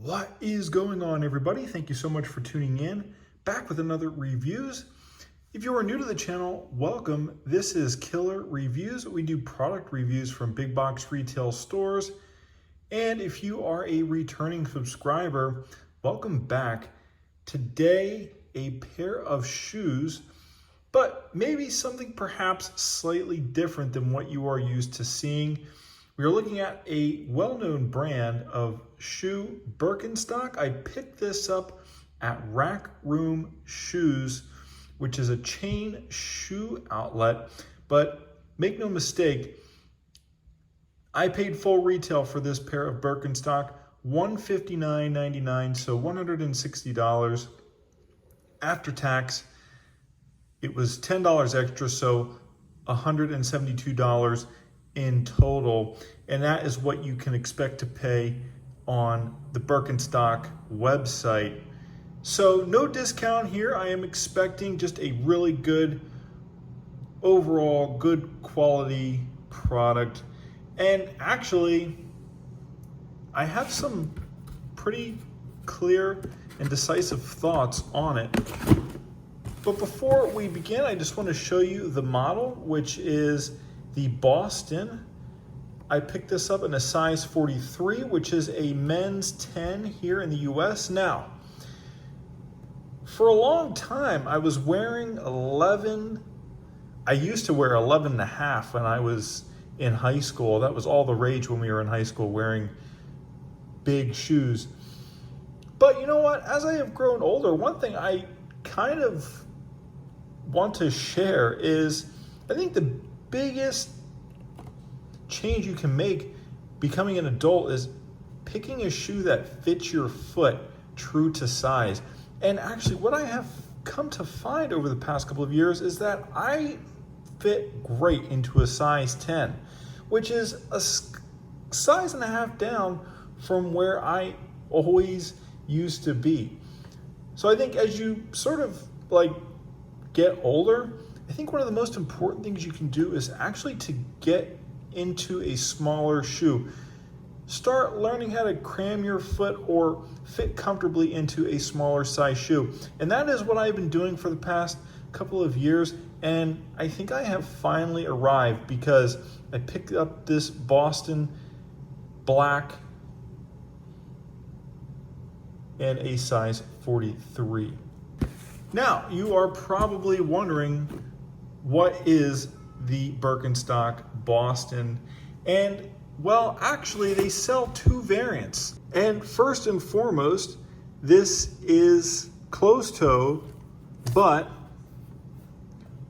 What is going on, everybody? Thank you so much for tuning in. Back with another reviews. If you are new to the channel, welcome. This is Killer Reviews. We do product reviews from big box retail stores. And if you are a returning subscriber, welcome back. Today, a pair of shoes, but maybe something perhaps slightly different than what you are used to seeing. We are looking at a well-known brand of shoe, Birkenstock. I picked this up at Rack Room Shoes, which is a chain shoe outlet. But make no mistake, I paid full retail for this pair of Birkenstock, $159.99, so $160. After tax, it was $10 extra, so $172 in total, and that is what you can expect to pay on the Birkenstock website. So no discount here. I am expecting just a really good overall good quality product, and actually I have some pretty clear and decisive thoughts on it. But before we begin, I just want to show you the model, which is the Boston. I picked this up in a size 43, which is a men's 10 here in the US. Now, for a long time, I was wearing 11. I used to wear 11 and a half when I was in high school. That was all the rage when we were in high school, wearing big shoes. But you know what? As I have grown older, one thing I kind of want to share is I think the biggest change you can make becoming an adult is picking a shoe that fits your foot true to size. And actually what I have come to find over the past couple of years is that I fit great into a size 10, which is a size and a half down from where I always used to be. So I think as you sort of get older, I think one of the most important things you can do is actually to get into a smaller shoe. Start learning how to cram your foot or fit comfortably into a smaller size shoe. And that is what I've been doing for the past couple of years. And I think I have finally arrived because I picked up this Boston black and a size 43. Now, you are probably wondering, what is the Birkenstock Boston? And well, actually they sell two variants. And first and foremost, this is closed toe, but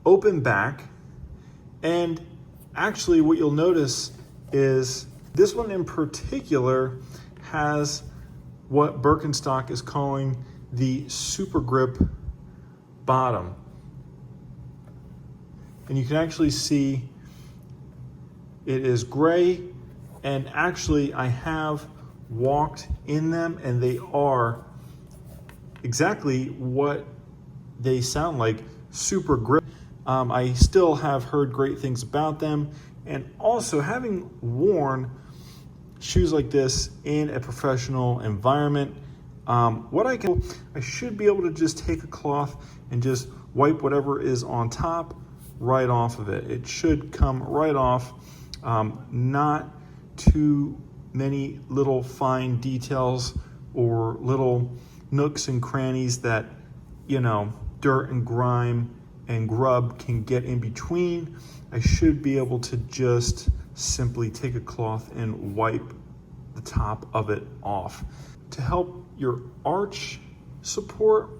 open back. And actually what you'll notice is this one in particular has what Birkenstock is calling the super grip bottom. And you can actually see it is gray, and actually I have walked in them and they are exactly what they sound like, super grip. I still have heard great things about them, and also having worn shoes like this in a professional environment, I should be able to just take a cloth and just wipe whatever is on top right off of it. It should come right off. Not too many little fine details or little nooks and crannies that, dirt and grime and grub can get in between. I should be able to just simply take a cloth and wipe the top of it off to help your arch support,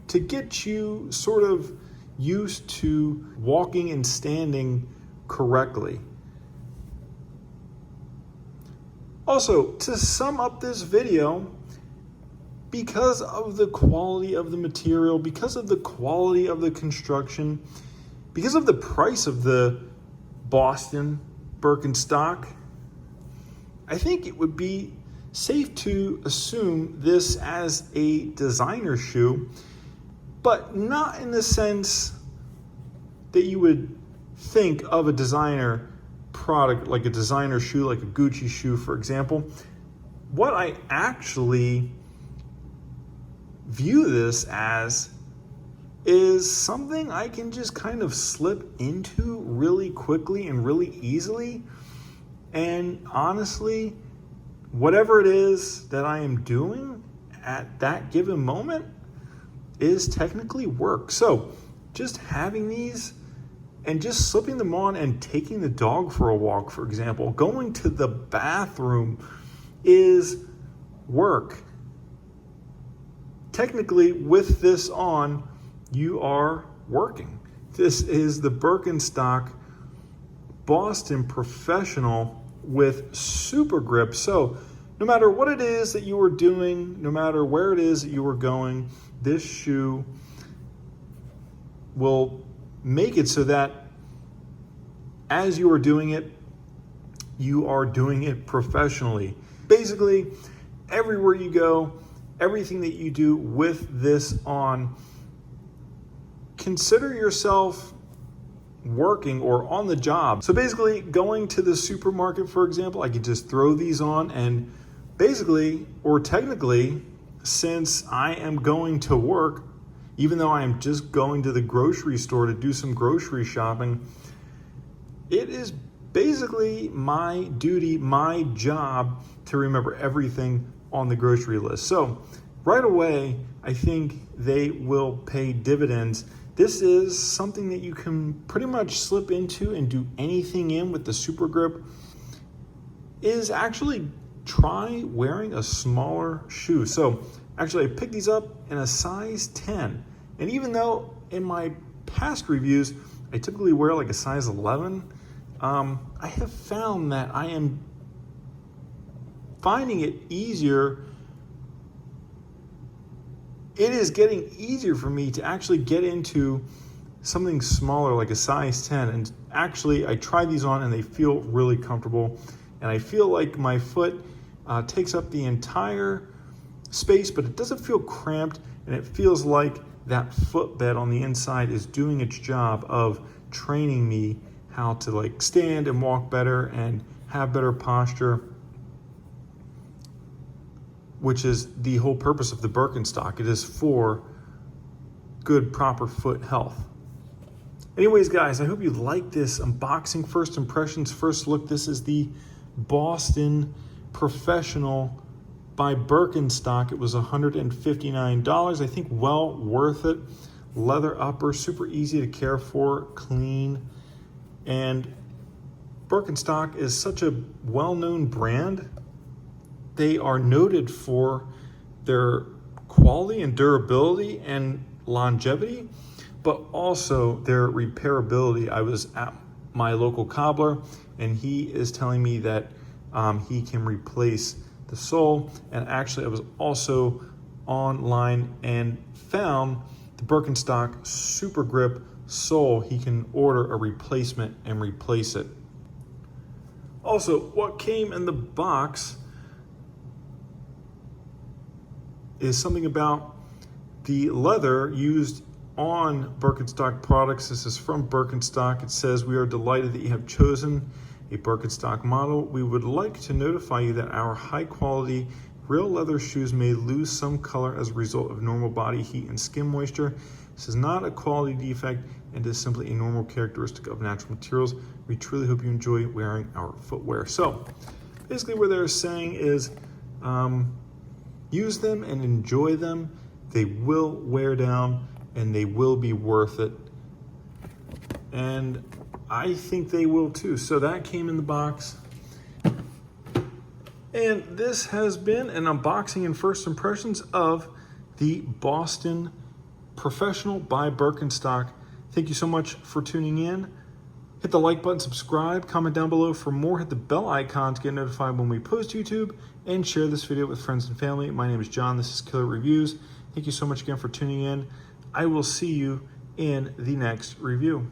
to get you sort of used to walking and standing correctly. Also, to sum up this video, because of the quality of the material, because of the quality of the construction, because of the price of the Boston Birkenstock, I think it would be safe to assume this as a designer shoe, but not in the sense that you would think of a designer product like a designer shoe, like a Gucci shoe, for example. what I actually view this as is something I can just kind of slip into really quickly and really easily. And honestly, whatever it is that I am doing at that given moment is technically work. So just having these and just slipping them on and taking the dog for a walk, for example, going to the bathroom is work. Technically, with this on, you are working. This is the Birkenstock Boston Professional with super grip. So no matter what it is that you are doing, no matter where it is that you are going, this shoe will make it so that as you are doing it, you are doing it professionally. Basically, everywhere you go, everything that you do with this on, consider yourself working or on the job. So basically, going to the supermarket, for example, I could just throw these on and basically, or technically, since I am going to work, even though I am just going to the grocery store to do some grocery shopping, it is basically my duty, my job to remember everything on the grocery list. So right away, I think they will pay dividends. This is something that you can pretty much slip into and do anything in with the super grip. Is actually try wearing a smaller shoe. So actually I picked these up in a size 10. And even though in my past reviews, I typically wear like a size 11, I have found that I am finding it easier. It is getting easier for me to actually get into something smaller like a size 10. And actually I tried these on and they feel really comfortable. And I feel like my foot takes up the entire space, but it doesn't feel cramped. And it feels like that footbed on the inside is doing its job of training me how to like stand and walk better and have better posture, which is the whole purpose of the Birkenstock. It is for good, proper foot health. Anyways, guys, I hope you like this unboxing. First impressions, first look. This is the Boston Professional by Birkenstock. It was $159. I think well worth it. Leather upper, super easy to care for, clean. And Birkenstock is such a well-known brand. They are noted for their quality and durability and longevity, but also their repairability. I was at my local cobbler and he is telling me that he can replace the sole. And actually I was also online and found the Birkenstock Super Grip sole. He can order a replacement and replace it. Also, what came in the box is something about the leather used on Birkenstock products. This is from Birkenstock. It says, "We are delighted that you have chosen a Birkenstock model. We would like to notify you that our high quality real leather shoes may lose some color as a result of normal body heat and skin moisture. This is not a quality defect and is simply a normal characteristic of natural materials. We truly hope you enjoy wearing our footwear." So basically what they're saying is use them and enjoy them. They will wear down and they will be worth it. And I think they will too. So that came in the box. And this has been an unboxing and first impressions of the Boston Professional by Birkenstock. Thank you so much for tuning in. Hit the like button, subscribe, comment down below for more. Hit the bell icon to get notified when we post YouTube, and share this video with friends and family. My name is John. This is Killer Reviews. Thank you so much again for tuning in. I will see you in the next review.